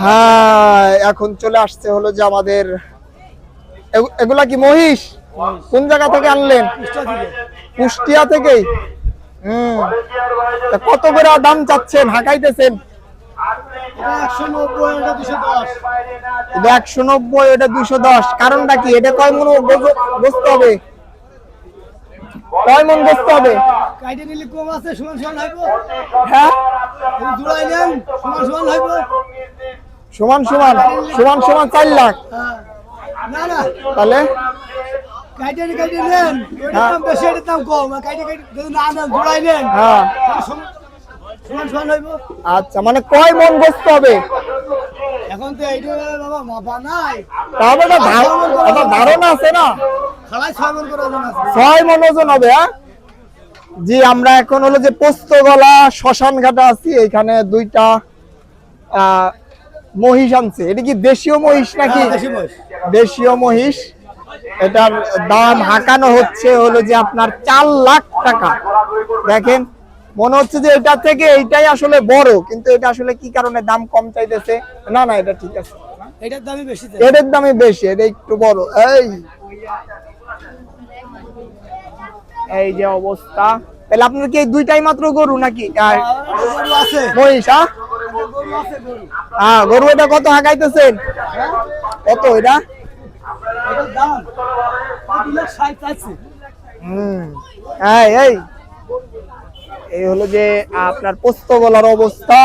হ্যাঁ, এখন চলে আসছে হলো যে আমাদের এগুলা কি মহিষ? কোন জায়গা থেকে আনলেন? কুষ্টিয়া থেকে। কত করে দাম চাচ্ছেন, হাঁকাইতেছেন? 190, এটা 210। কারণটা কি? এটা কয় মন গোস্ত হবে? কয় মন গোস্ত হবে? হ্যাঁ, সমান সমান 4 লাখ। তাহলে আচ্ছা, মানে কয় মন গোস্ত হবে? এখন তো এইটা বাবা মাপা নাই, তাহলে ধারণা আছে না? 6 মন ওজন হবে। হ্যাঁ জি, আমরা এখন হলো যে পোস্তগলা শ্মশান ঘাটা আছি। এখানে 2টা মহিষ আনছে। এটা কি দেশীয় মহিষ নাকি? দেশীয় মহিষ। এটার দাম হাঁকানো হচ্ছে হলো যে আপনার 4 লাখ টাকা। দেখেন, মনে হচ্ছে যে এটা থেকে এইটাই আসলে বড়, কিন্তু এটা আসলে কি কারণে দাম কম চাইতেছে? না না, এটা ঠিক আছে, এটার দামই বেশি। এটার দামই বেশি, এটা একটু বড়। এই যে অবস্থা। তাহলে আপনার কি এই 2টাই মাত্র গরু নাকি মহিষ? হ্যাঁ, গরু। এটা কত হাঁকাইতেছেন? কত এটা? এই হলো যে আপনার পোস্তগলার অবস্থা।